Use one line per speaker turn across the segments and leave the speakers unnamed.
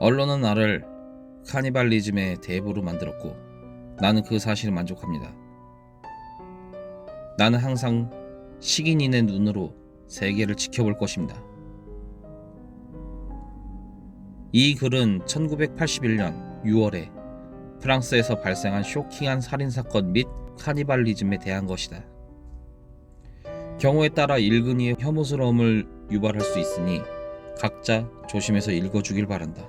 언론은 나를 카니발리즘의 대부로 만들었고 나는 그 사실에 만족합니다. 나는 항상 식인인의 눈으로 세계를 지켜볼 것입니다. 이 글은 1981년 6월에 프랑스에서 발생한 쇼킹한 살인사건 및 카니발리즘에 대한 것이다. 경우에 따라 읽은 이의 혐오스러움을 유발할 수 있으니 각자 조심해서 읽어주길 바란다.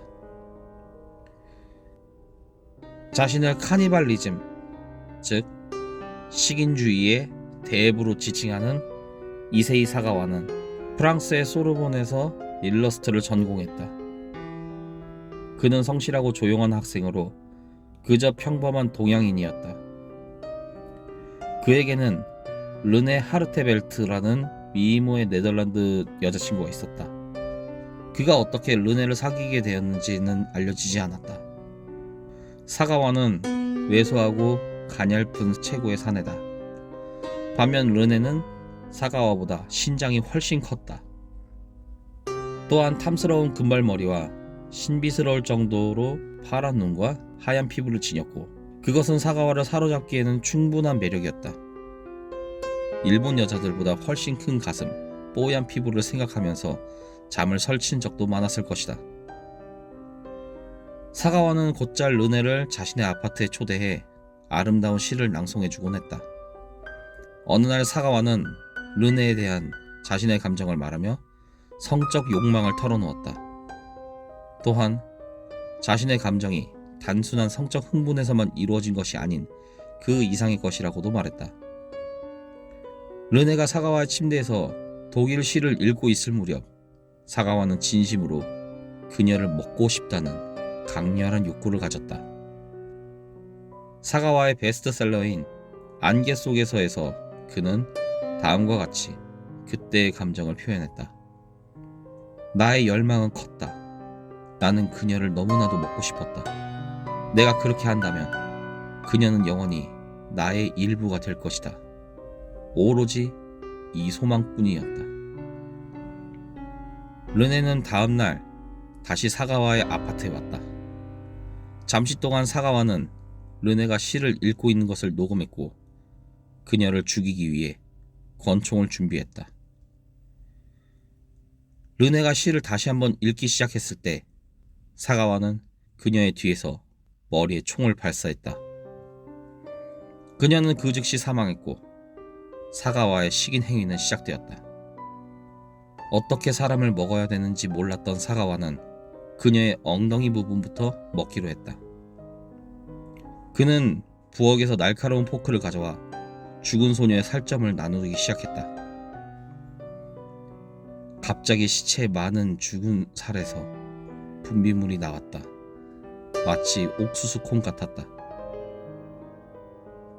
자신을 카니발리즘, 즉 식인주의의 대부로 지칭하는 이세이 사가와는 프랑스의 소르본에서 일러스트를 전공했다. 그는 성실하고 조용한 학생으로 그저 평범한 동양인이었다. 그에게는 르네 하르테벨트라는 미모의 네덜란드 여자친구가 있었다. 그가 어떻게 르네를 사귀게 되었는지는 알려지지 않았다. 사가와는 왜소하고 가냘픈 체구의 사내다. 반면 르네는 사가와보다 신장이 훨씬 컸다. 또한 탐스러운 금발머리와 신비스러울 정도로 파란 눈과 하얀 피부를 지녔고 그것은 사가와를 사로잡기에는 충분한 매력이었다. 일본 여자들보다 훨씬 큰 가슴, 뽀얀 피부를 생각하면서 잠을 설친 적도 많았을 것이다. 사가와는 곧잘 르네를 자신의 아파트에 초대해 아름다운 시를 낭송해주곤 했다. 어느 날 사가와는 르네에 대한 자신의 감정을 말하며 성적 욕망을 털어놓았다. 또한 자신의 감정이 단순한 성적 흥분에서만 이루어진 것이 아닌 그 이상의 것이라고도 말했다. 르네가 사가와의 침대에서 독일 시를 읽고 있을 무렵 사가와는 진심으로 그녀를 먹고 싶다는 강렬한 욕구를 가졌다. 사가와의 베스트셀러인 안개 속에서에서 그는 다음과 같이 그때의 감정을 표현했다. 나의 열망은 컸다. 나는 그녀를 너무나도 먹고 싶었다. 내가 그렇게 한다면 그녀는 영원히 나의 일부가 될 것이다. 오로지 이 소망뿐이었다. 르네는 다음날 다시 사가와의 아파트에 왔다. 잠시 동안 사가와는 르네가 시를 읽고 있는 것을 녹음했고 그녀를 죽이기 위해 권총을 준비했다. 르네가 시를 다시 한번 읽기 시작했을 때 사가와는 그녀의 뒤에서 머리에 총을 발사했다. 그녀는 그 즉시 사망했고 사가와의 식인 행위는 시작되었다. 어떻게 사람을 먹어야 되는지 몰랐던 사가와는 그녀의 엉덩이 부분부터 먹기로 했다. 그는 부엌에서 날카로운 포크를 가져와 죽은 소녀의 살점을 나누기 시작했다. 갑자기 시체의 많은 죽은 살에서 분비물이 나왔다. 마치 옥수수콩 같았다.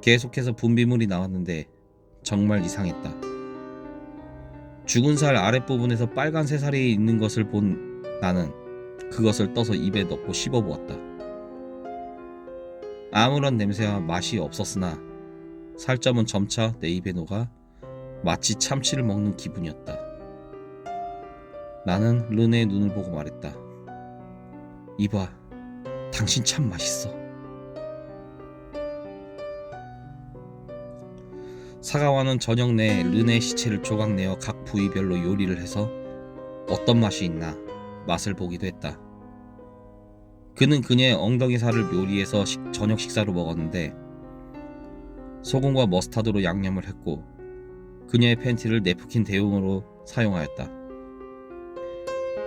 계속해서 분비물이 나왔는데 정말 이상했다. 죽은 살 아랫부분에서 빨간 새살이 있는 것을 본 나는 그것을 떠서 입에 넣고 씹어보았다. 아무런 냄새와 맛이 없었으나 살점은 점차 내 입에 녹아 마치 참치를 먹는 기분이었다. 나는 르네의 눈을 보고 말했다. 이봐, 당신 참 맛있어. 사가와는 저녁 내에 르네의 시체를 조각내어 각 부위별로 요리를 해서 어떤 맛이 있나 맛을 보기도 했다. 그는 그녀의 엉덩이 살을 요리해서 저녁 식사로 먹었는데 소금과 머스타드로 양념을 했고 그녀의 팬티를 네프킨 대용으로 사용하였다.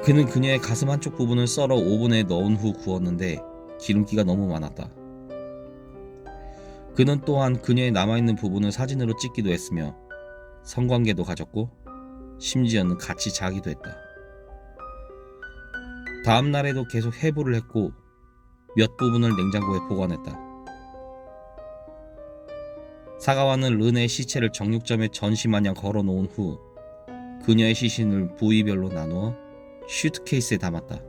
그는 그녀의 가슴 한쪽 부분을 썰어 오븐에 넣은 후 구웠는데 기름기가 너무 많았다. 그는 또한 그녀의 남아있는 부분을 사진으로 찍기도 했으며 성관계도 가졌고 심지어는 같이 자기도 했다. 다음 날에도 계속 해부를 했고 몇 부분을 냉장고에 보관했다. 사가와는 르네의 시체를 정육점에 전시마냥 걸어놓은 후 그녀의 시신을 부위별로 나누어 슈트케이스에 담았다.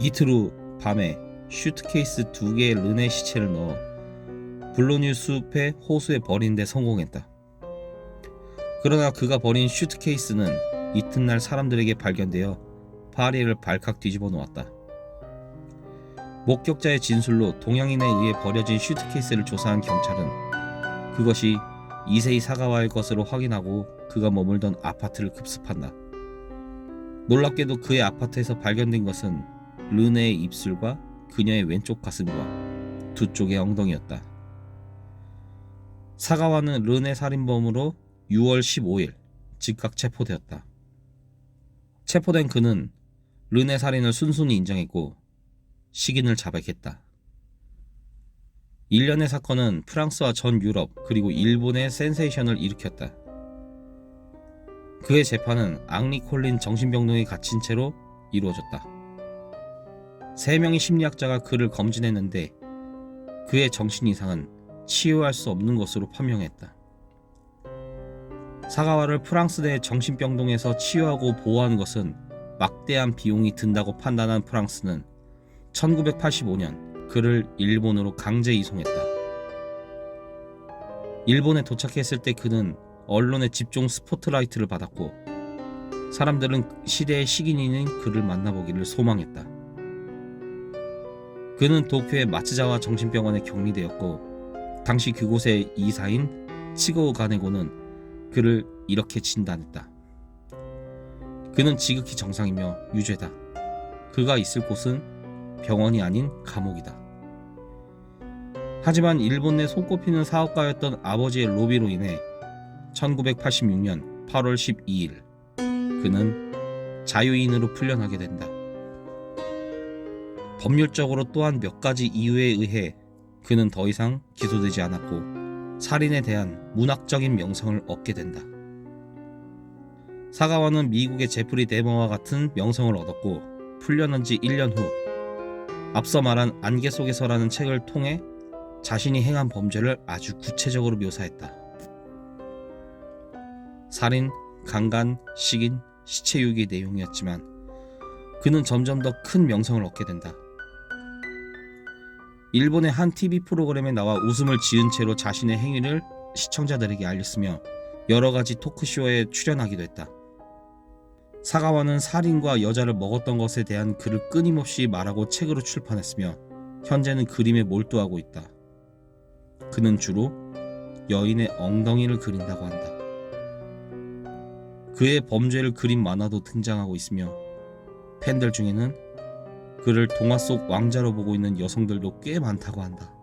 이틀 후 밤에 슈트케이스 2개의 르네 시체를 넣어 블루뉴 숲의 호수에 버린 데 성공했다. 그러나 그가 버린 슈트케이스는 이튿날 사람들에게 발견되어 파리를 발칵 뒤집어 놓았다. 목격자의 진술로 동양인에 의해 버려진 슈트케이스를 조사한 경찰은 그것이 이세이 사가와의 것으로 확인하고 그가 머물던 아파트를 급습한다. 놀랍게도 그의 아파트에서 발견된 것은 르네의 입술과 그녀의 왼쪽 가슴과 두 쪽의 엉덩이였다. 사가와는 르네 살인범으로 6월 15일 즉각 체포되었다. 체포된 그는 르네 살인을 순순히 인정했고 시긴을 자백했다. 일련의 사건은 프랑스와 전 유럽 그리고 일본의 센세이션을 일으켰다. 그의 재판은 앙리 콜린 정신병동에 갇힌 채로 이루어졌다. 3명의 심리학자가 그를 검진했는데 그의 정신 이상은 치유할 수 없는 것으로 판명했다. 사가와를 프랑스 내 정신병동에서 치유하고 보호하는 것은 막대한 비용이 든다고 판단한 프랑스는 1985년 그를 일본으로 강제 이송했다. 일본에 도착했을 때 그는 언론의 집중 스포트라이트를 받았고 사람들은 시대의 식인인인 그를 만나보기를 소망했다. 그는 도쿄의 마츠자와 정신병원에 격리되었고 당시 그곳의 이사인 치고우 가네고는 그를 이렇게 진단했다. 그는 지극히 정상이며 유죄다. 그가 있을 곳은 병원이 아닌 감옥이다. 하지만 일본 내 손꼽히는 사업가였던 아버지의 로비로 인해 1986년 8월 12일 그는 자유인으로 풀려나게 된다. 법률적으로 또한 몇 가지 이유에 의해 그는 더 이상 기소되지 않았고 살인에 대한 문학적인 명성을 얻게 된다. 사가와는 미국의 제프리 데머와 같은 명성을 얻었고 풀려난 지 1년 후 앞서 말한 안개 속에서라는 책을 통해 자신이 행한 범죄를 아주 구체적으로 묘사했다. 살인, 강간, 식인, 시체유기의 내용이었지만 그는 점점 더 큰 명성을 얻게 된다. 일본의 한 TV 프로그램에 나와 웃음을 지은 채로 자신의 행위를 시청자들에게 알렸으며 여러 가지 토크쇼에 출연하기도 했다. 사가와는 살인과 여자를 먹었던 것에 대한 글을 끊임없이 말하고 책으로 출판했으며 현재는 그림에 몰두하고 있다. 그는 주로 여인의 엉덩이를 그린다고 한다. 그의 범죄를 그린 만화도 등장하고 있으며 팬들 중에는 그를 동화 속 왕자로 보고 있는 여성들도 꽤 많다고 한다.